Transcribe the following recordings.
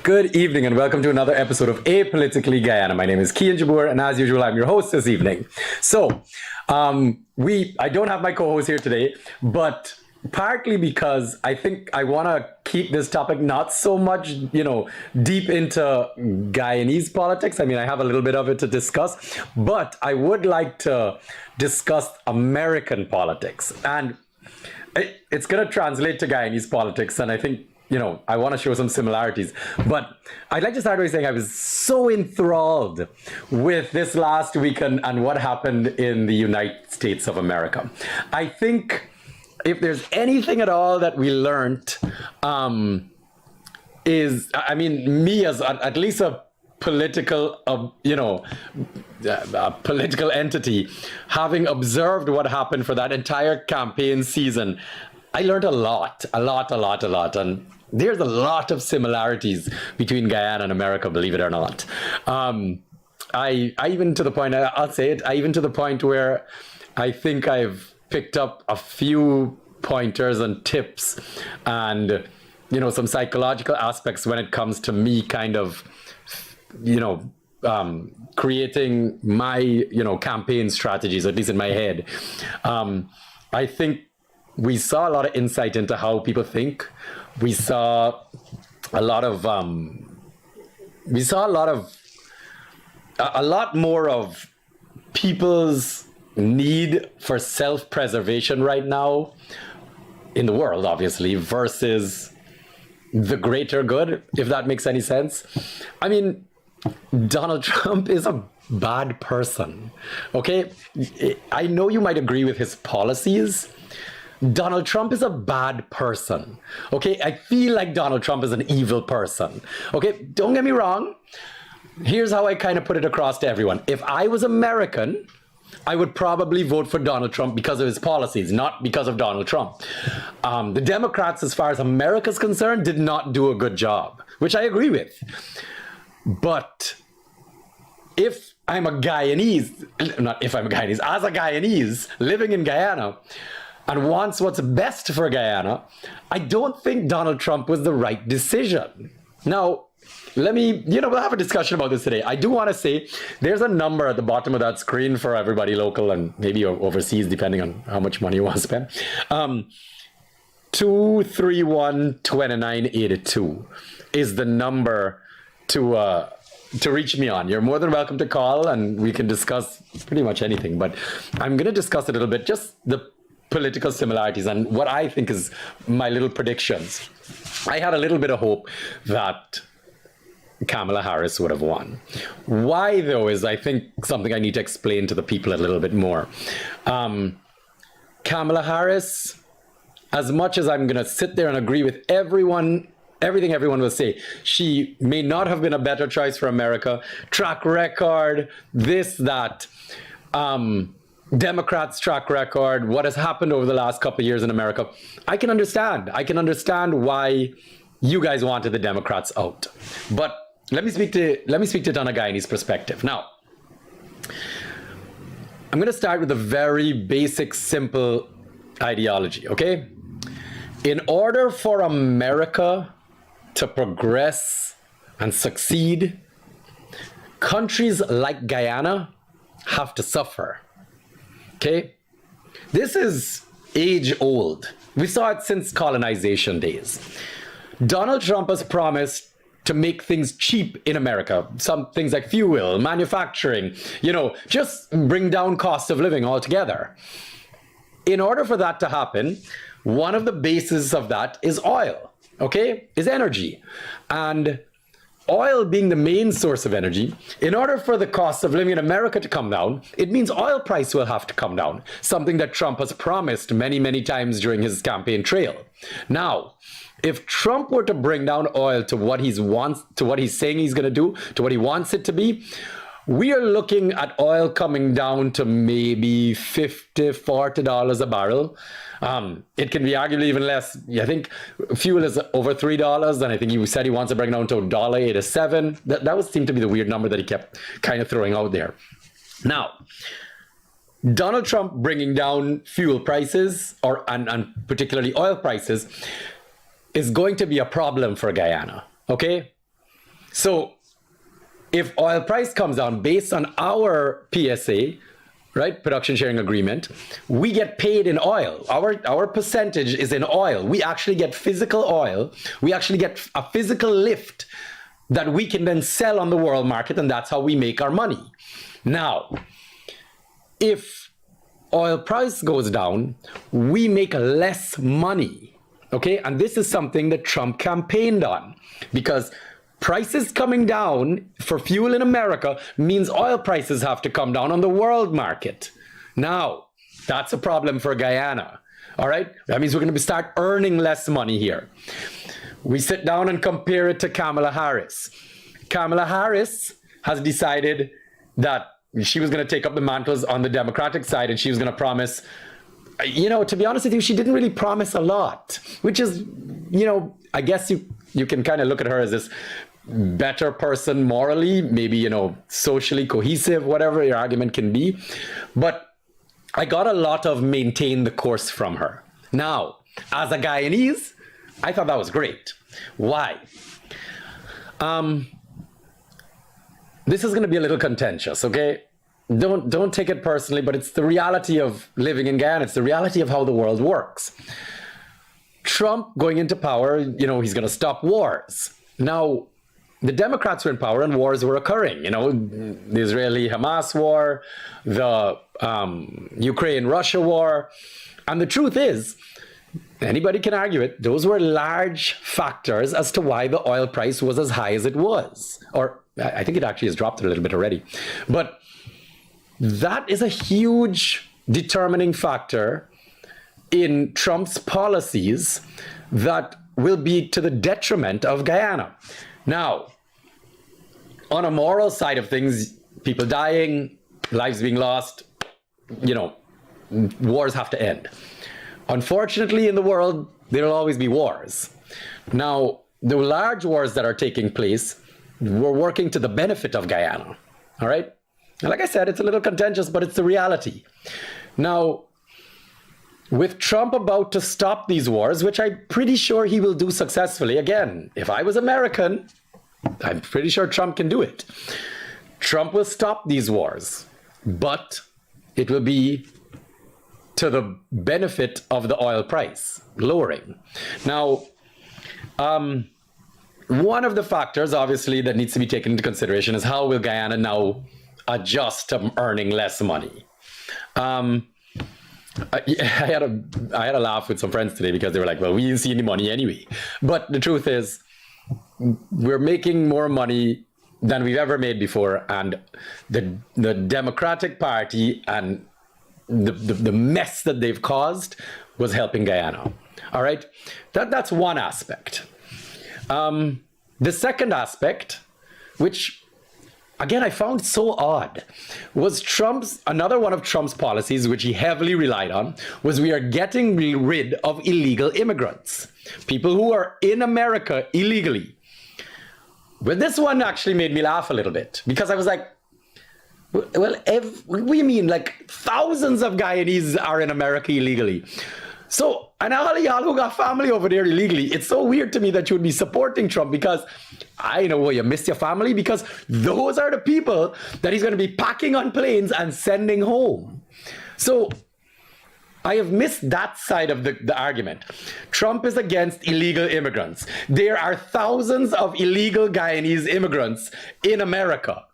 Good evening and welcome to another episode of Apolitically Guyana. My name is KIAN Jabour and as usual, I'm your host this evening. So, I don't have my co-host here today, but partly because I think I want to keep this topic not so much, deep into Guyanese politics. I mean, I have a little bit of it to discuss, but I would like to discuss American politics. And it's going to translate to Guyanese politics, and I think I want to show some similarities. But I'd like to start by saying I was so enthralled with this last weekend and what happened in the United States of America. I think if there's anything at all that we learned, me as at least a political, a political entity, having observed what happened for that entire campaign season, I learned a lot. And there's a lot of similarities between Guyana and America, believe it or not. I even to the point, I'll say it, even to the point where I think I've picked up a few pointers and tips and, some psychological aspects when it comes to me kind of, creating my, campaign strategies, at least in my head. I think we saw a lot of insight into how people think. We saw a lot more of people's need for self-preservation right now in the world, obviously, versus the greater good, if that makes any sense. I mean, Donald Trump is a bad person, okay? I know you might agree with his policies. Donald Trump is a bad person, okay? I feel like Donald Trump is an evil person, okay? Don't get me wrong. Here's how I kind of put it across to everyone. If I was American, I would probably vote for Donald Trump because of his policies, not because of Donald Trump. The Democrats, as far as America's concerned, did not do a good job, which I agree with. But if I'm a Guyanese, as a Guyanese living in Guyana, and wants what's best for Guyana, I don't think Donald Trump was the right decision. Now, let me, we'll have a discussion about this today. I do want to say there's a number at the bottom of that screen for everybody local and maybe overseas, depending on how much money you want to spend. 231-2982 is the number to reach me on. You're more than welcome to call and we can discuss pretty much anything, but I'm going to discuss a little bit, just the political similarities and what I think is my little predictions. I had a little bit of hope that Kamala Harris would have won. Why, though, is I think something I need to explain to the people a little bit more. Kamala Harris, as much as I'm going to sit there and agree with everything everyone will say, she may not have been a better choice for America. Track record, this, that. Democrats' track record, what has happened over the last couple of years in America, I can understand. I can understand why you guys wanted the Democrats out. But let me speak to it on a Guyanese perspective. Now, I'm going to start with a very basic, simple ideology, okay? In order for America to progress and succeed, countries like Guyana have to suffer. Okay, this is age old. We saw it since colonization days. Donald Trump has promised to make things cheap in America. Some things like fuel, manufacturing, just bring down cost of living altogether. In order for that to happen, one of the bases of that is oil, okay, is energy. And oil being the main source of energy, in order for the cost of living in America to come down, it means oil price will have to come down, something that Trump has promised many, many times during his campaign trail. Now, if Trump were to bring down oil to what he's saying he's going to do, to what he wants it to be, we are looking at oil coming down to maybe $40 a barrel. It can be arguably even less. I think fuel is over $3, and I think he said he wants to bring it down to $1.87. That would seem to be the weird number that he kept kind of throwing out there. Now, Donald Trump bringing down fuel prices, and particularly oil prices, is going to be a problem for Guyana, okay? So if oil price comes down based on our PSA, right, production sharing agreement, we get paid in oil. Our percentage is in oil. We actually get physical oil. We actually get a physical lift that we can then sell on the world market, and that's how we make our money. Now, if oil price goes down, we make less money, okay? And this is something that Trump campaigned on, because prices coming down for fuel in America means oil prices have to come down on the world market. Now, that's a problem for Guyana, all right? That means we're going to start earning less money here. We sit down and compare it to Kamala Harris. Kamala Harris has decided that she was going to take up the mantles on the Democratic side, and she was going to promise, you know, to be honest with you, she didn't really promise a lot, which is, you know, I guess you can kind of look at her as this better person morally, maybe, you know, socially cohesive, whatever your argument can be. But I got a lot of maintain the course from her. Now, as a Guyanese, I thought that was great. Why? This is going to be a little contentious, okay? Don't take it personally, but it's the reality of living in Guyana. It's the reality of how the world works. Trump going into power, you know, he's going to stop wars. Now, the Democrats were in power and wars were occurring. You know, the Israeli-Hamas war, the Ukraine-Russia war. And the truth is, anybody can argue it, those were large factors as to why the oil price was as high as it was. Or I think it actually has dropped a little bit already. But that is a huge determining factor in Trump's policies that will be to the detriment of Guyana. Now, on a moral side of things, people dying, lives being lost, you know, wars have to end. Unfortunately, in the world, there will always be wars. Now, the large wars that are taking place, we're working to the benefit of Guyana, all right? And like I said, it's a little contentious, but it's the reality. Now, with Trump about to stop these wars, which I'm pretty sure he will do successfully, again, if I was American, I'm pretty sure Trump can do it. Trump will stop these wars, but it will be to the benefit of the oil price, lowering. Now, one of the factors, obviously, that needs to be taken into consideration is how will Guyana now adjust to earning less money? I had a laugh with some friends today because they were like, well, we didn't see any money anyway. But the truth is, we're making more money than we've ever made before. And the Democratic Party and the mess that they've caused was helping Guyana. All right? That's one aspect. The second aspect, which again I found so odd, was another one of Trump's policies, which he heavily relied on, was we are getting rid of illegal immigrants, people who are in America illegally. But this one actually made me laugh a little bit, because I was like, well, what do you mean? Like, thousands of Guyanese are in America illegally. So, and all of y'all who got family over there illegally, it's so weird to me that you would be supporting Trump, because I know you missed your family, because those are the people that he's going to be packing on planes and sending home. So I have missed that side of the argument. Trump is against illegal immigrants. There are thousands of illegal Guyanese immigrants in America.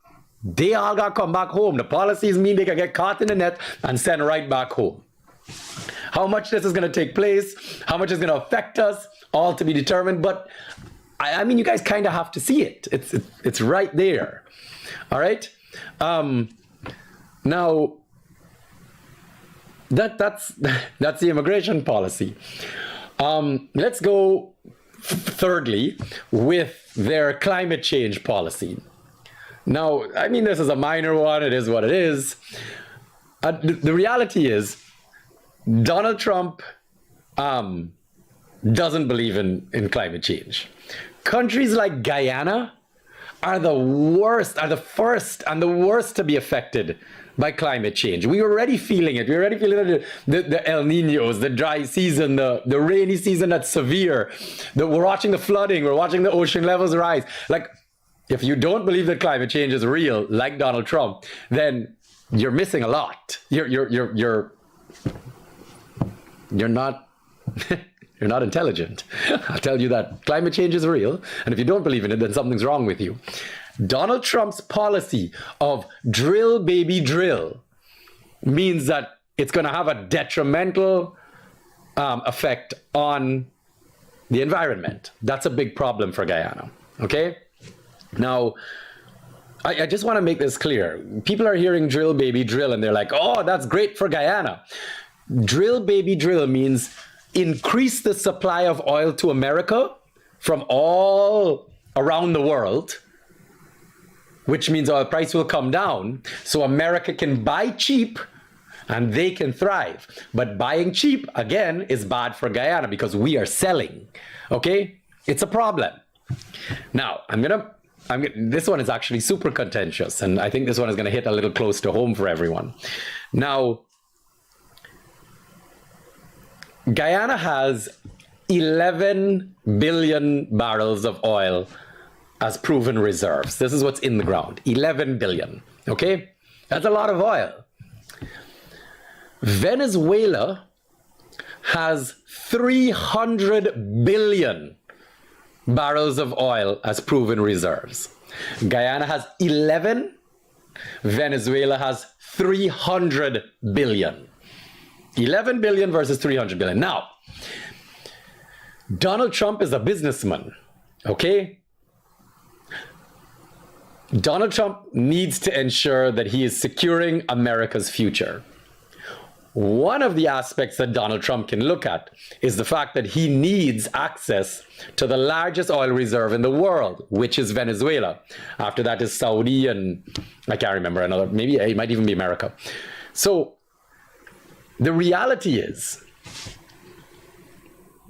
They all got to come back home. The policies mean they can get caught in the net and sent right back home. How much this is going to take place, how much is going to affect us, all to be determined. But I mean, you guys kind of have to see it. It's right there. All right. Now, that's the immigration policy. Let's go thirdly with their climate change policy. Now, I mean, this is a minor one. It is what it is. The reality is, Donald Trump doesn't believe in climate change. Countries like Guyana are the worst, are the first and the worst to be affected by climate change. We're already feeling it. We're already feeling the El Niños, the dry season, the rainy season that's severe. We're watching the flooding. We're watching the ocean levels rise. Like, if you don't believe that climate change is real, like Donald Trump, then you're missing a lot. You're not you're not intelligent. I'll tell you that climate change is real, and if you don't believe in it, then something's wrong with you. Donald Trump's policy of drill baby drill means that it's going to have a detrimental effect on the environment. That's a big problem for Guyana. Okay? Now, I just want to make this clear. People are hearing drill baby drill and they're like, oh, that's great for Guyana. Drill baby drill means increase the supply of oil to America from all around the world, which means oil price will come down so America can buy cheap and they can thrive. But buying cheap, again, is bad for Guyana because we are selling, okay? It's a problem. Now, this one is actually super contentious, and I think this one is gonna hit a little close to home for everyone. Now, Guyana has 11 billion barrels of oil as proven reserves. This is what's in the ground, 11 billion, okay? That's a lot of oil. Venezuela has 300 billion barrels of oil as proven reserves. Guyana has 11, Venezuela has 300 billion. 11 billion versus 300 billion. Now, Donald Trump is a businessman, okay? Donald Trump needs to ensure that he is securing America's future. One of the aspects that Donald Trump can look at is the fact that he needs access to the largest oil reserve in the world, which is Venezuela. After that is Saudi, and I can't remember another, maybe it might even be America. So the reality is,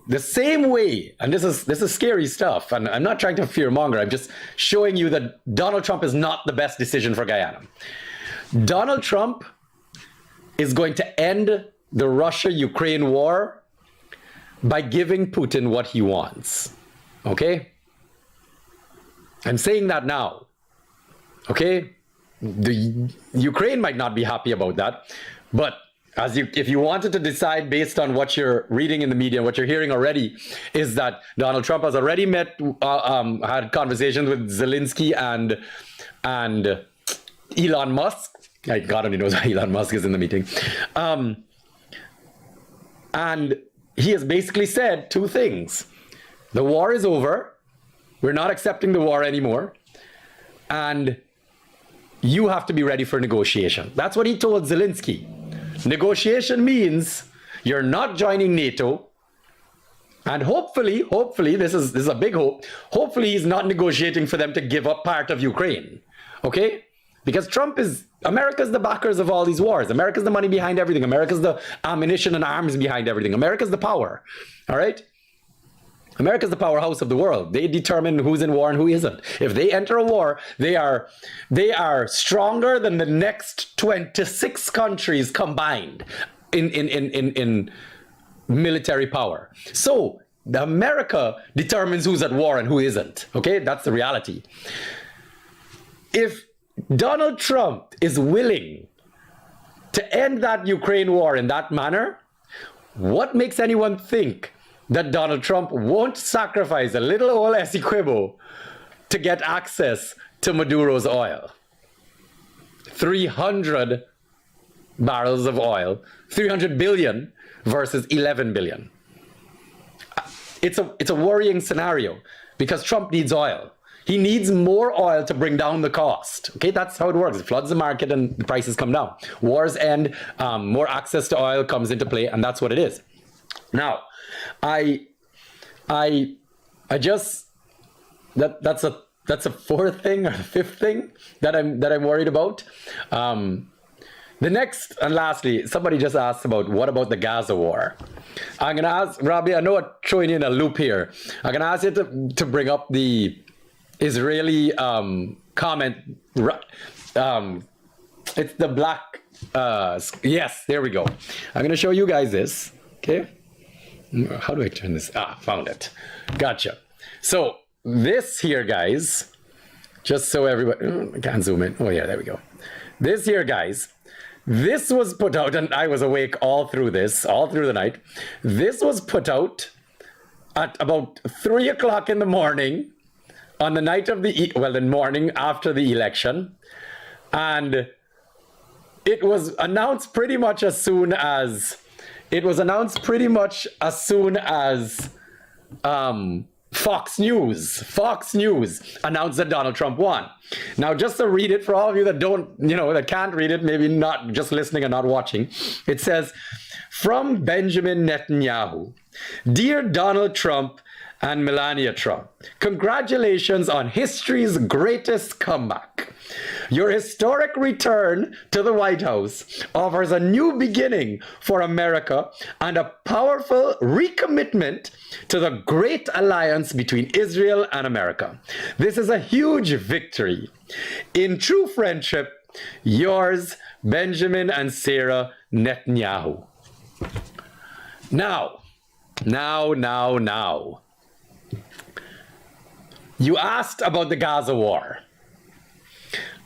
the same way, and this is scary stuff, and I'm not trying to fearmonger, I'm just showing you that Donald Trump is not the best decision for Guyana. Donald Trump is going to end the Russia-Ukraine war by giving Putin what he wants, okay? I'm saying that now, okay? The Ukraine might not be happy about that, but if you wanted to decide based on what you're reading in the media, what you're hearing already, is that Donald Trump has already had conversations with Zelensky and Elon Musk. God only knows why Elon Musk is in the meeting. And he has basically said two things. The war is over. We're not accepting the war anymore. And you have to be ready for negotiation. That's what he told Zelensky. Negotiation means you're not joining NATO. And hopefully, this is a big hope, hopefully he's not negotiating for them to give up part of Ukraine. Okay? Because America's the backers of all these wars. America's the money behind everything. America's the ammunition and arms behind everything. America's the power. All right? America's the powerhouse of the world. They determine who's in war and who isn't. If they enter a war, they are stronger than the next 26 countries combined in military power. So America determines who's at war and who isn't. Okay? That's the reality. If Donald Trump is willing to end that Ukraine war in that manner, what makes anyone think that Donald Trump won't sacrifice a little old Essequibo to get access to Maduro's oil? 300 barrels of oil, 300 billion versus 11 billion. It's a worrying scenario because Trump needs oil. He needs more oil to bring down the cost. Okay, that's how it works. It floods the market and the prices come down. Wars end, more access to oil comes into play, and that's what it is. Now, that's a fourth thing or the fifth thing that I'm worried about. The next and lastly, somebody just asked about what about the Gaza war. I'm gonna ask Robbie. I know I'm throwing you in a loop here. I'm gonna ask you to bring up the Israeli comment. It's the black. Yes, there we go. I'm gonna show you guys this. Okay. How do I turn this? Found it. Gotcha. So this here, guys, just so everybody, I can't zoom in. Oh yeah, there we go. This here, guys, this was put out, and I was awake all through the night. This was put out at about 3 o'clock in the morning on the night of the morning after the election. And it was announced pretty much as soon as Fox News announced that Donald Trump won. Now, just to read it for all of you that don't, that can't read it, maybe not just listening and not watching, it says, from Benjamin Netanyahu, dear Donald Trump and Melania Trump, congratulations on history's greatest comeback. Your historic return to the White House offers a new beginning for America and a powerful recommitment to the great alliance between Israel and America. This is a huge victory. In true friendship, yours, Benjamin and Sarah Netanyahu. Now. You asked about the Gaza war.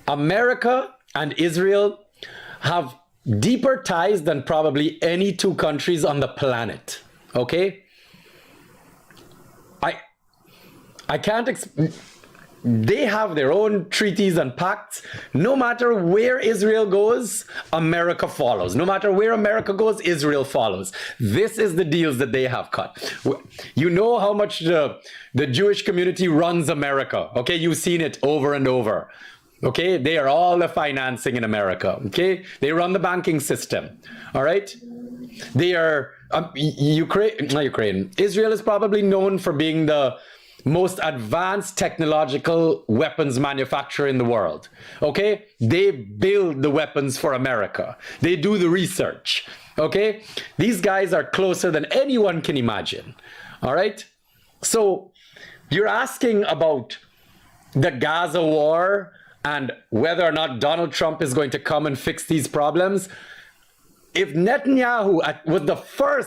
America and Israel have deeper ties than probably any two countries on the planet. Okay? I can't they have their own treaties and pacts. No matter where Israel goes, America follows. No matter where America goes, Israel follows. This is the deals that they have cut. You know how much the Jewish community runs America. Okay, you've seen it over and over. Okay, they are all the financing in America. Okay, they run the banking system. All right, they are Israel is probably known for being the most advanced technological weapons manufacturer in the world. Okay, they build the weapons for America. They do the research. Okay, these guys are closer than anyone can imagine. All right, so you're asking about the Gaza war and whether or not Donald Trump is going to come and fix these problems. If Netanyahu was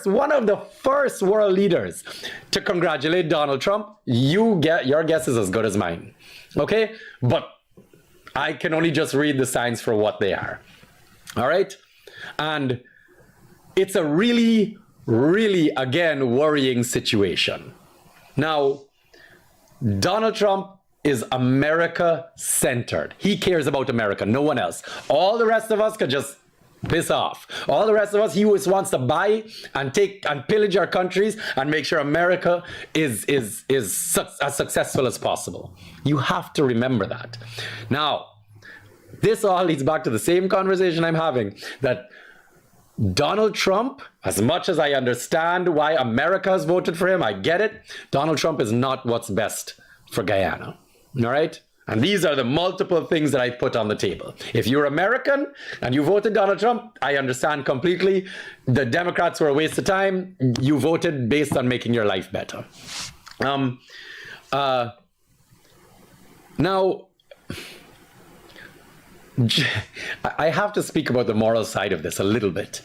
one of the first world leaders to congratulate Donald Trump, your guess is as good as mine. Okay? But I can only just read the signs for what they are. All right? And it's a really, really, again, worrying situation. Now, Donald Trump is America-centered. He cares about America, no one else. All the rest of us could just piss off. All the rest of us, he always wants to buy and take and pillage our countries and make sure America is as successful as possible. You have to remember that. Now, this all leads back to the same conversation I'm having, that Donald Trump, as much as I understand why America has voted for him, I get it, Donald Trump is not what's best for Guyana. All right? And these are the multiple things that I put on the table. If you're American and you voted Donald Trump, I understand completely. The Democrats were a waste of time. You voted based on making your life better. Now, I have to speak about the moral side of this a little bit.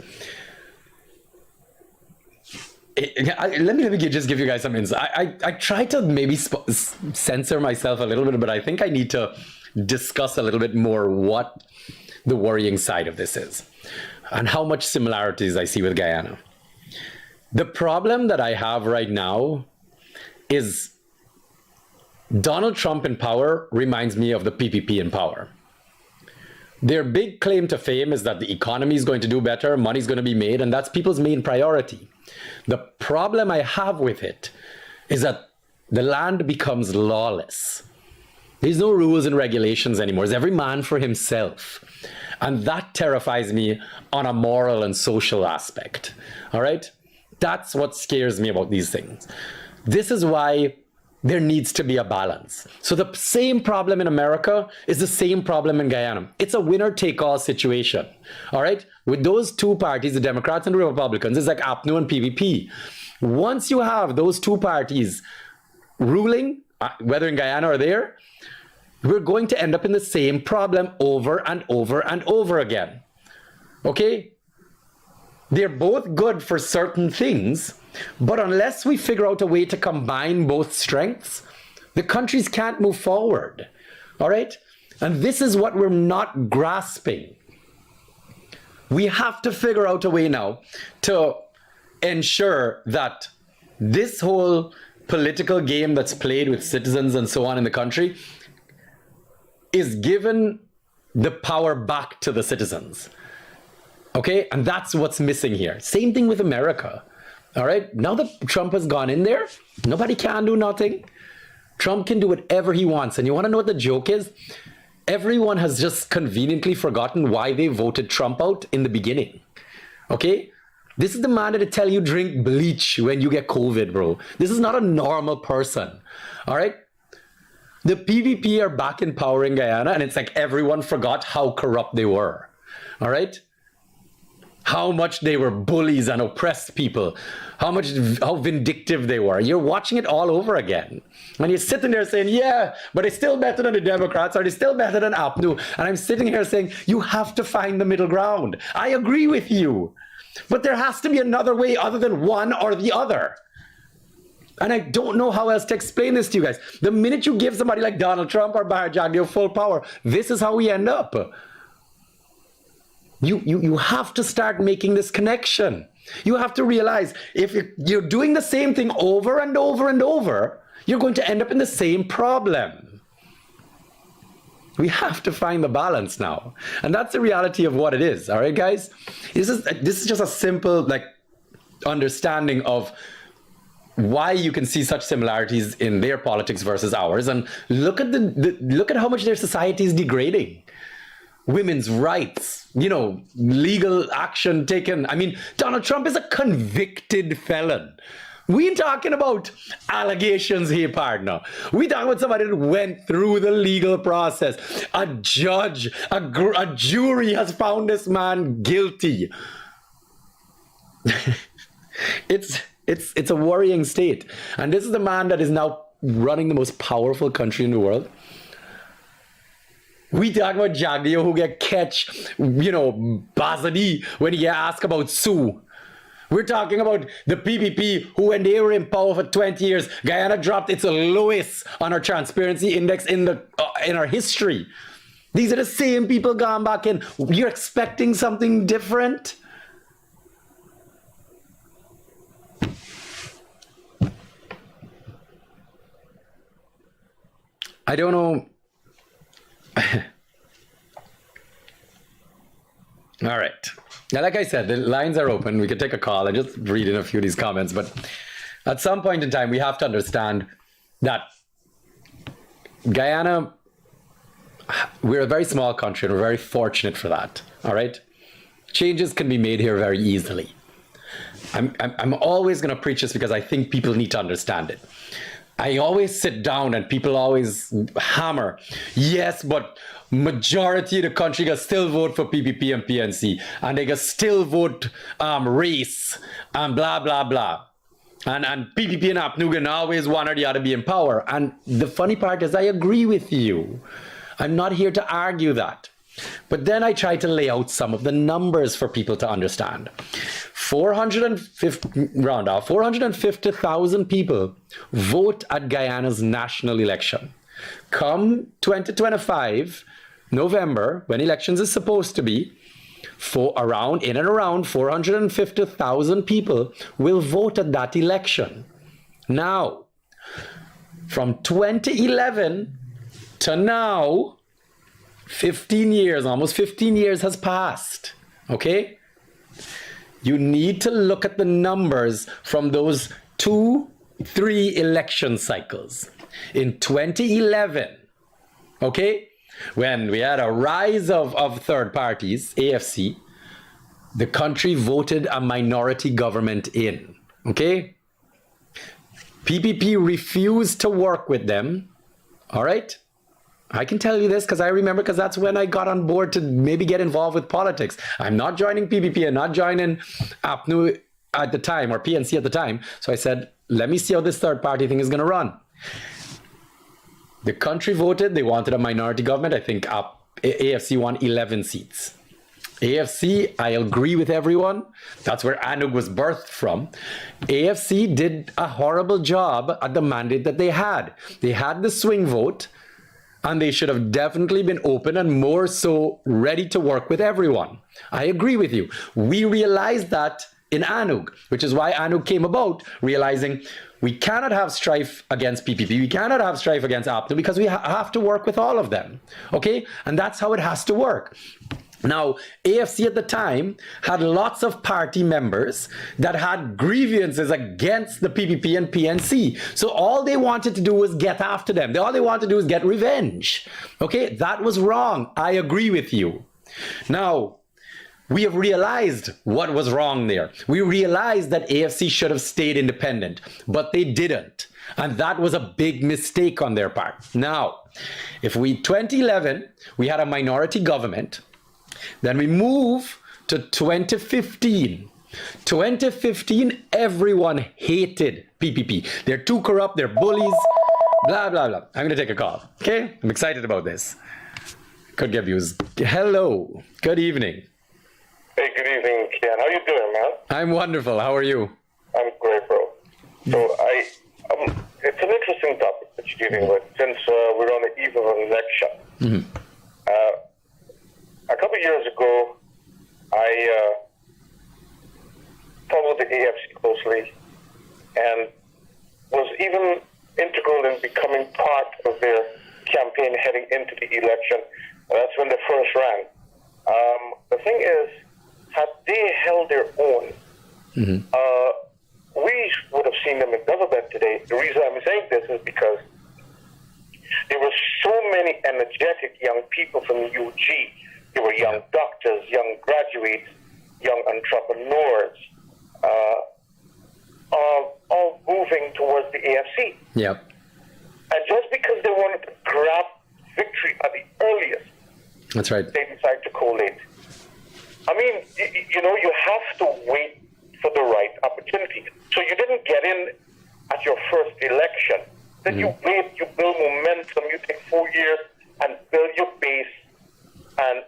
Let me just give you guys some insight. I try to maybe censor myself a little bit, but I think I need to discuss a little bit more what the worrying side of this is and how much similarities I see with Guyana. The problem that I have right now is Donald Trump in power reminds me of the PPP in power. Their big claim to fame is that the economy is going to do better, money's going to be made, and that's people's main priority. The problem I have with it is that the land becomes lawless. There's no rules and regulations anymore. It's every man for himself. And that terrifies me on a moral and social aspect. All right? That's what scares me about these things. This is why there needs to be a balance. So the same problem in America is the same problem in Guyana. It's a winner-take-all situation, all right? With those two parties, the Democrats and the Republicans, it's like APNU and PVP. Once you have those two parties ruling, whether in Guyana or there, we're going to end up in the same problem over and over and over again, okay? They're both good for certain things, but unless we figure out a way to combine both strengths, the countries can't move forward. All right? And this is what we're not grasping. We have to figure out a way now to ensure that this whole political game that's played with citizens and so on in the country is given the power back to the citizens. Okay? And that's what's missing here. Same thing with America. All right? Now that Trump has gone in there, nobody can do nothing. Trump can do whatever he wants. And you want to know what the joke is? Everyone has just conveniently forgotten why they voted Trump out in the beginning. Okay? This is the man that'll tell you drink bleach when you get COVID, bro. This is not a normal person. All right? The PPP are back in power in Guyana, and it's like everyone forgot how corrupt they were. All right? How much they were bullies and oppressed people, how vindictive they were. You're watching it all over again. And you're sitting there saying, yeah, but it's still better than the Democrats, or it's still better than APNU. And I'm sitting here saying, you have to find the middle ground. I agree with you. But there has to be another way other than one or the other. And I don't know how else to explain this to you guys. The minute you give somebody like Donald Trump or Bahar Jagdeo full power, this is how we end up. You have to start making this connection. You have to realize if you're doing the same thing over and over and over, you're going to end up in the same problem. We have to find the balance now. And that's the reality of what it is. All right, guys? This is just a simple understanding of why you can see such similarities in their politics versus ours. And look at look at how much their society is degrading. Women's rights, legal action taken. I mean, Donald Trump is a convicted felon. We ain't talking about allegations here, partner. We talking about somebody that went through the legal process. A judge, a jury has found this man guilty. It's a worrying state. And this is the man that is now running the most powerful country in the world. We talk about Jagdeo who get catch, Bazadi when he get asked about Sue. We're talking about the PPP who, when they were in power for 20 years, Guyana dropped its lowest on our transparency index in our history. These are the same people gone back in. You're expecting something different? I don't know. All right. Now, like I said, the lines are open. We could take a call and just read in a few of these comments. But at some point in time, we have to understand that Guyana, we're a very small country and we're very fortunate for that. All right. Changes can be made here very easily. I'm always going to preach this because I think people need to understand it. I always sit down and people always hammer, yes, but majority of the country can still vote for PPP and PNC, and they can still vote race and blah, blah, blah. And PPP and APNU can always one or the other be in power. And the funny part is I agree with you. I'm not here to argue that. But then I try to lay out some of the numbers for people to understand. 450,000 people vote at Guyana's national election. Come 2025, November, when elections is supposed to be, in and around 450,000 people will vote at that election. Now, from 2011 to now, 15 years, almost 15 years has passed, okay? You need to look at the numbers from those 2-3 election cycles. In 2011, okay, when we had a rise of third parties, AFC, the country voted a minority government in, okay? PPP refused to work with them, all right? I can tell you this because I remember, because that's when I got on board to maybe get involved with politics. I'm not joining PPP and not joining APNU at the time, or PNC at the time. So I said, let me see how this third party thing is going to run. The country voted. They wanted a minority government. I think AFC won 11 seats. AFC, I agree with everyone. That's where ANUG was birthed from. AFC did a horrible job at the mandate that they had. They had the swing vote. and they should have definitely been open and more so ready to work with everyone. I agree with you. We realized that in ANUG, which is why ANUG came about, realizing we cannot have strife against PPP, we cannot have strife against APNU, because we have to work with all of them, okay? And that's how it has to work. Now, AFC at the time had lots of party members that had grievances against the PPP and PNC. So all they wanted to do was get after them. All they wanted to do was get revenge. Okay, that was wrong. I agree with you. Now, we have realized what was wrong there. We realized that AFC should have stayed independent, but they didn't. And that was a big mistake on their part. Now, if 2011, we had a minority government, then we move to 2015. 2015, everyone hated PPP. They're too corrupt, they're bullies, blah, blah, blah. I'm gonna take a call, okay? I'm excited about this. Could get views. Hello, good evening. Hey, good evening, Kian. How you doing, man? I'm wonderful, how are you? I'm great, bro. So it's an interesting topic that you're dealing with, since we're on the eve of an election. A couple of years ago, I followed the AFC closely and was even integral in becoming part of their campaign heading into the election. That's when they first ran. The thing is, had they held their own, we would have seen them in government today. The reason I'm saying this is because there were so many energetic young people from UG. There were young doctors, young graduates, young entrepreneurs, all moving towards the AFC. Yep. And just because they wanted to grab victory at the earliest, that's right, they decided to collate. I mean, you have to wait for the right opportunity. So you didn't get in at your first election. Then you wait, you build momentum, you take 4 years and build your base and,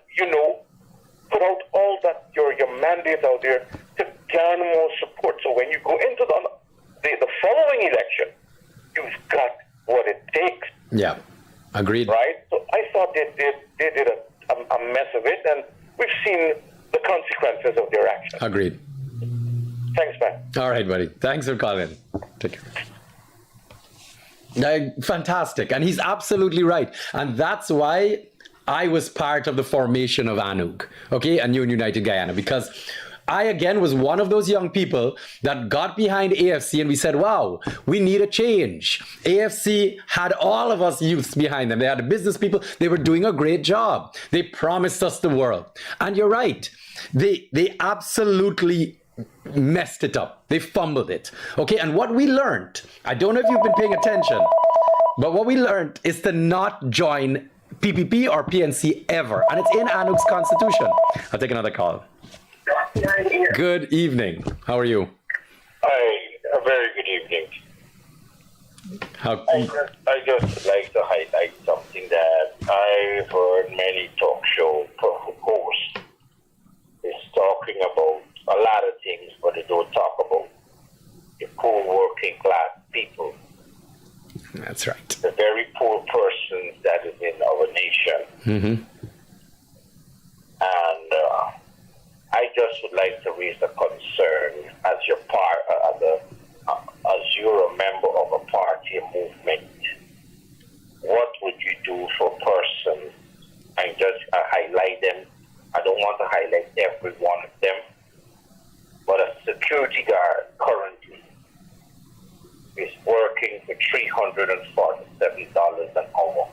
put out all that, your mandate out there to garner more support. So when you go into the following election, you've got what it takes. Yeah, agreed. Right? So I thought they did a mess of it, and we've seen the consequences of their actions. Agreed. Thanks, man. All right, buddy. Thanks for calling. Take care. Fantastic. And he's absolutely right. And that's why I was part of the formation of ANUG, okay, a New and United Guyana, because I, again, was one of those young people that got behind AFC and we said, wow, we need a change. AFC had all of us youths behind them. They had the business people. They were doing a great job. They promised us the world. And you're right. They absolutely messed it up. They fumbled it. Okay, and what we learned, I don't know if you've been paying attention, but what we learned is to not join PPP or PNC ever. And it's in ANUG's constitution. I'll take another call. Good evening. How are you? Hi, a very good evening. I just like to highlight something that I've heard many talk show hosts is talking about a lot of things, but they don't talk about the poor working class people. That's right. The very poor persons that is in our nation. And I just would like to raise a concern as you're a member of a party movement. What would you do for persons? And just highlight them. I don't want to highlight every one of them, but a security guard currently is working for $347 an hour.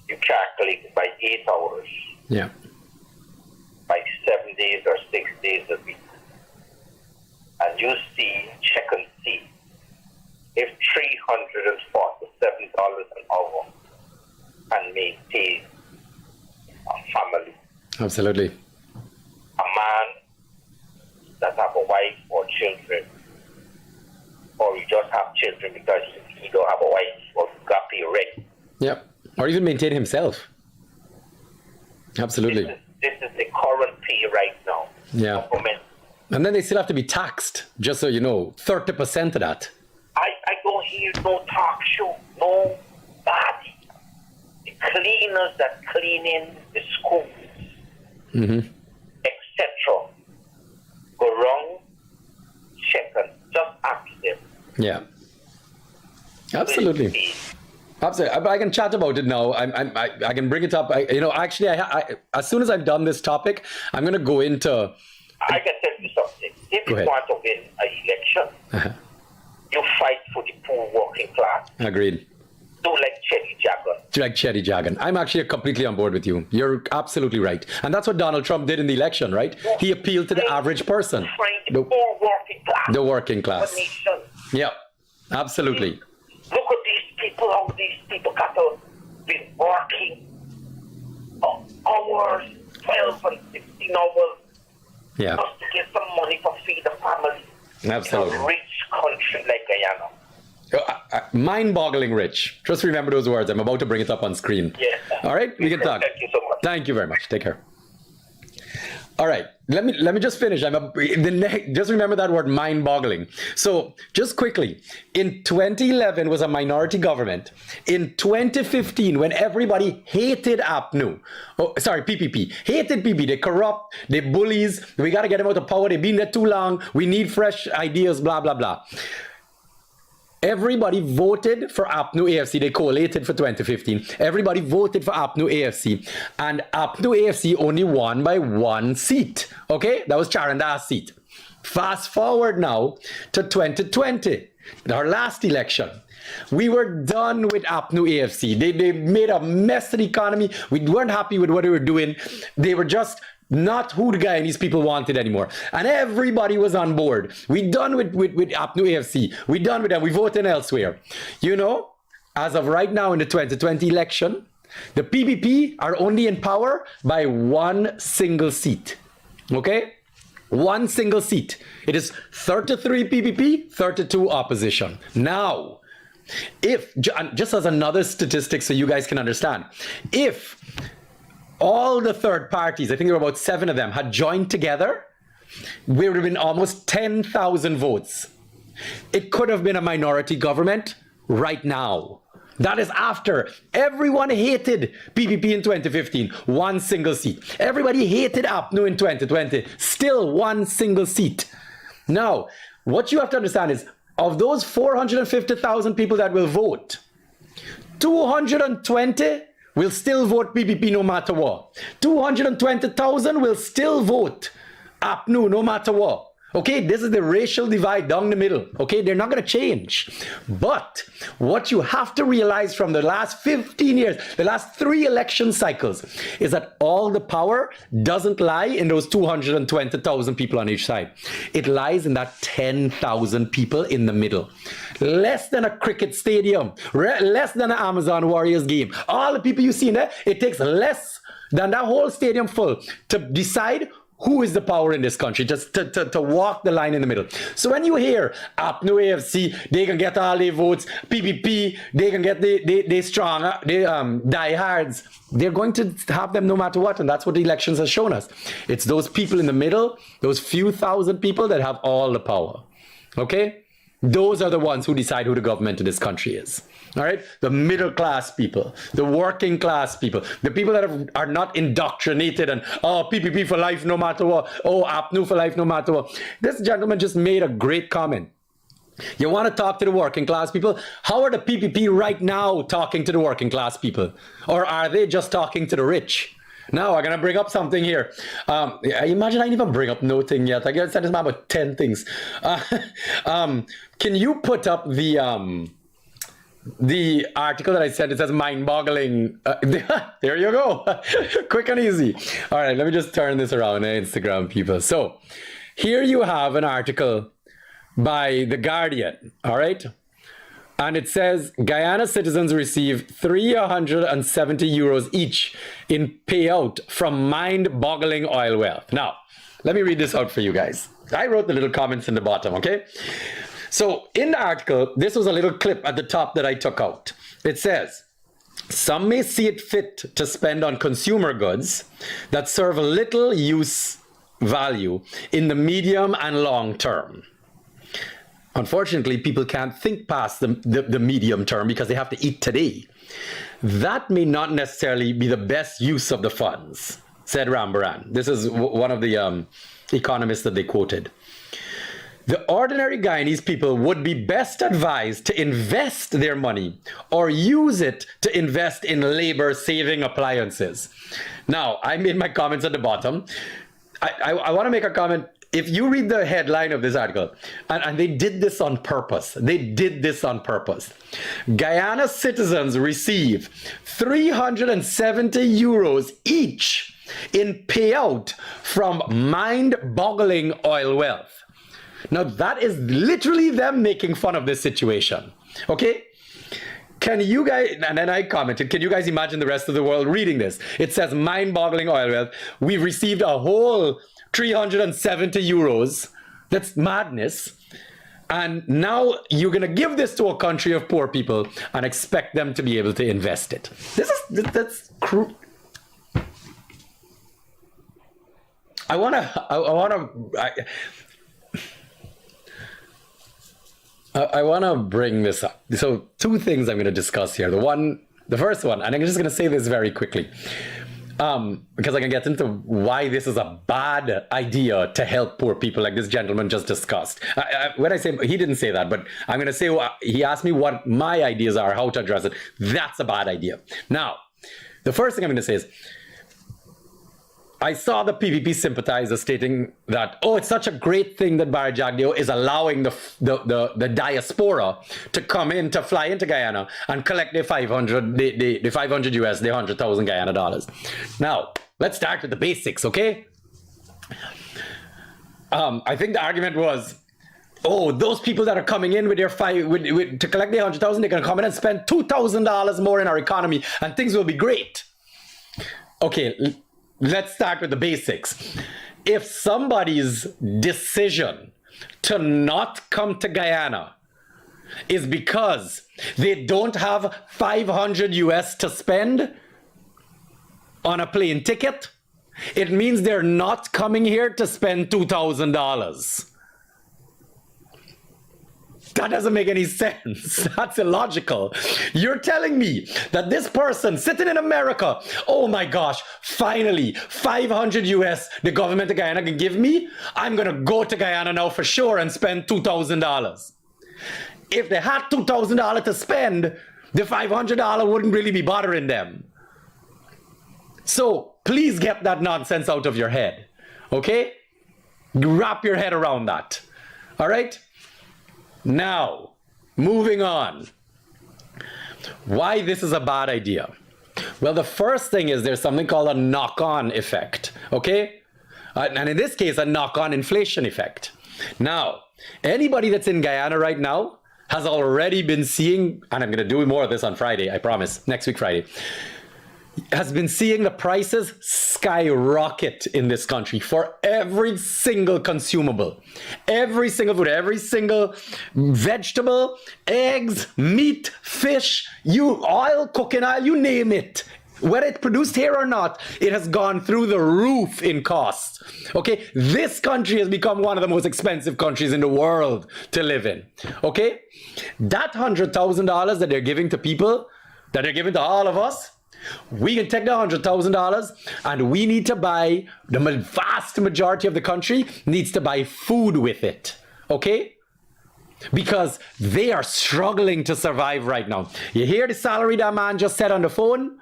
You calculate by 8 hours. Yeah. By 7 days or 6 days a week. And you check and see if $347 an hour can maintain a family. Absolutely. A man that have a wife or children, or you just have children because you don't have a wife or you got to pay rent. Yep. Or even maintain himself. Absolutely. This is the current pay right now. Yeah. And then they still have to be taxed, just so you know, 30% of that. I don't hear no talk show, nobody cleaners that cleaning the schools, etc. Go wrong, check and just ask them. Yeah. Absolutely. Absolutely. But I can chat about it now. I can bring it up. Actually, as soon as I've done this topic, I'm going to go into... I can tell you something. If you want to win an election, you fight for the poor working class. Agreed. Do like Chetty Jagan. Do like Chetty Jagan. I'm actually completely on board with you. You're absolutely right. And that's what Donald Trump did in the election, right? He appealed to the average person. The poor working class. The working class. Yeah, absolutely. Look at these people, how these people got to be working hours, 12 and 16 hours, yeah, just to get some money for feed the family. Absolutely. In a rich country like Guyana. Mind-boggling rich. Just remember those words. I'm about to bring it up on screen. Yeah. All right, we can talk. Thank you so much. Thank you very much. Take care. All right, let me just finish. Just remember that word, mind-boggling. So just quickly, in 2011 was a minority government. In 2015, when everybody hated PPP, hated PPP, they corrupt, they bullies, we got to get them out of power, they've been there too long, we need fresh ideas, blah, blah, blah. Everybody voted for APNU AFC. They collated for 2015. Everybody voted for APNU AFC. And APNU AFC only won by 1 seat. Okay? That was Charanda's seat. Fast forward now to 2020, our last election. We were done with APNU AFC. They made a mess of the economy. We weren't happy with what they were doing. They were just not who the Guyanese people wanted anymore. And everybody was on board. We done with APNU AFC. We done with them. We voted elsewhere. You know, as of right now in the 2020 election, the PPP are only in power by 1 single seat. Okay? 1 single seat. It is 33 PPP, 32 opposition. Now, if, just as another statistic so you guys can understand, if all the third parties, I think there were about 7 of them, had joined together, we would have been almost 10,000 votes. It could have been a minority government right now. That is after everyone hated PPP in 2015, 1 single seat. Everybody hated APNU in 2020, still 1 single seat. Now, what you have to understand is, of those 450,000 people that will vote, 220 will still vote PPP no matter what. 220,000 will still vote APNU no matter what. Okay, this is the racial divide down the middle. Okay, they're not going to change. But what you have to realize from the last 15 years, the last 3 election cycles, is that all the power doesn't lie in those 220,000 people on each side. It lies in that 10,000 people in the middle. Less than a cricket stadium, less than an Amazon Warriors game. All the people you see in there, it takes less than that whole stadium full to decide who is the power in this country, just to walk the line in the middle. So when you hear APNU AFC, they can get all their votes, PPP, they can get the strong, diehards, they're going to have them no matter what, and that's what the elections have shown us. It's those people in the middle, those few thousand people that have all the power, okay? Those are the ones who decide who the government of this country is. All right, the middle class people, the working class people, the people that are not indoctrinated and, oh, PPP for life no matter what, oh, APNU for life no matter what. This gentleman just made a great comment. You want to talk to the working class people? How are the PPP right now talking to the working class people? Or are they just talking to the rich? Now, I'm going to bring up something here. Imagine I didn't even bring up no thing yet. I guess that is about 10 things. Can you put up the article that I sent? It says mind-boggling. There you go. Quick and easy. All right, let me just turn this around, Instagram people. So here you have an article by The Guardian, all right? And it says, Guyana citizens receive 370 euros each in payout from mind-boggling oil wealth. Now, let me read this out for you guys. I wrote the little comments in the bottom, okay? So in the article, this was a little clip at the top that I took out. It says, some may see it fit to spend on consumer goods that serve little use value in the medium and long term. unfortunately, people can't think past the medium term because they have to eat today. That may not necessarily be the best use of the funds, said Rambaran. This is one of the economists that they quoted. The ordinary Guyanese people would be best advised to invest their money or use it to invest in labor-saving appliances. Now, I made my comments at the bottom. I want to make a comment. If you read the headline of this article, and they did this on purpose. They did this on purpose. Guyana citizens receive 370 euros each in payout from mind-boggling oil wealth. Now, that is literally them making fun of this situation, okay? Can you guys, and then I commented, can you guys imagine the rest of the world reading this? It says mind-boggling oil wealth. We've received a whole 370 euros. That's madness. And now you're going to give this to a country of poor people and expect them to be able to invest it. That's cruel. I want to bring this up. So two things I'm going to discuss here. The first one, and I'm just going to say this very quickly, because I can get into why this is a bad idea to help poor people like this gentleman just discussed. When I say, he didn't say that, but I'm going to say, he asked me what my ideas are, how to address it. That's a bad idea. Now, the first thing I'm going to say is, I saw the PPP sympathizers stating that, oh, it's such a great thing that Barry Jagdeo is allowing the diaspora to come in, to fly into Guyana and collect their 500 US, the 100,000 Guyana dollars. Now, let's start with the basics, okay? I think the argument was, oh, those people that are coming in with their to collect the 100,000, they're going to come in and spend $2,000 more in our economy and things will be great. Okay, let's start with the basics. If somebody's decision to not come to Guyana is because they don't have 500 US to spend on a plane ticket, it means they're not coming here to spend $2,000. That doesn't make any sense. That's illogical. You're telling me that this person sitting in America, oh my gosh, finally, 500 US the government of Guyana can give me, I'm going to go to Guyana now for sure and spend $2,000. If they had $2,000 to spend, the $500 wouldn't really be bothering them. So please get that nonsense out of your head, okay? Wrap your head around that, all right? Now, moving on. Why this is a bad idea? Well, the first thing is there's something called a knock-on effect, okay? And in this case, a knock-on inflation effect. Now, anybody that's in Guyana right now has already been seeing, and I'm going to do more of this on Friday, I promise, next week Friday, has been seeing the prices skyrocket in this country for every single consumable, every single food, every single vegetable, eggs, meat, fish, oil, cooking oil, you name it. Whether it's produced here or not, it has gone through the roof in cost. Okay, this country has become one of the most expensive countries in the world to live in. Okay, that $100,000 that they're giving to people, that they're giving to all of us, we can take the $100,000 and we need to buy, the vast majority of the country needs to buy food with it, okay? Because they are struggling to survive right now. You hear the salary that man just said on the phone?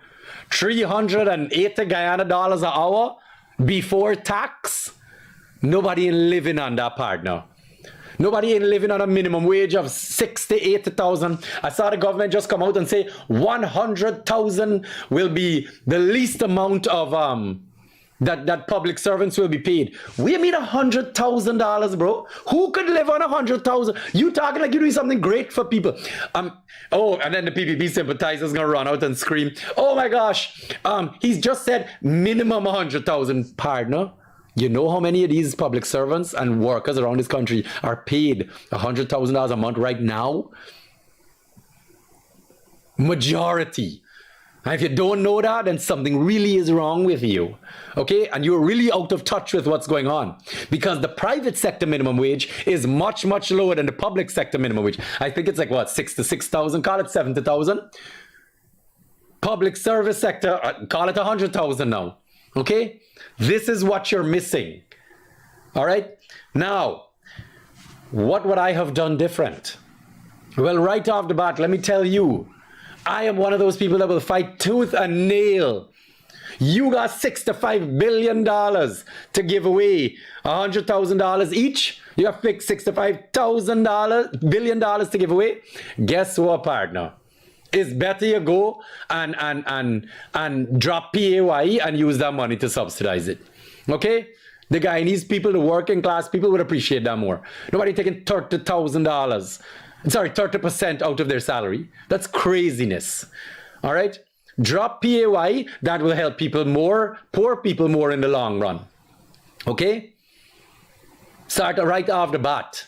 380 Guyana dollars an hour before tax. Nobody ain't living on that part now. Nobody ain't living on a minimum wage of 60,000, 80,000. I saw the government just come out and say 100,000 will be the least amount of that public servants will be paid. We mean $100,000, bro. Who could live on 100,000? You talking like you're doing something great for people. Oh, and then the PPP sympathizers gonna run out and scream, oh my gosh, he's just said minimum 100,000, partner. You know how many of these public servants and workers around this country are paid $100,000 a month right now? Majority And if you don't know that, then something really is wrong with you, okay? And you're really out of touch with what's going on, because the private sector minimum wage is much, much lower than the public sector minimum wage. I think it's like, what, 6,000, call it 70,000. Public service sector, call it 100,000 now, okay? This is what you're missing, all right? Now, what would I have done different? Well, right off the bat, let me tell you, I am one of those people that will fight tooth and nail. You got $65 billion to give away, $100,000 each. You have picked $65 billion to give away. Guess what, partner? It's better you go and drop PAYE and use that money to subsidize it. Okay? The Guyanese people, the working class people would appreciate that more. Nobody taking $30,000. Sorry, 30% out of their salary. That's craziness. All right? Drop PAYE, that will help people more, poor people more in the long run. Okay? Start right off the bat.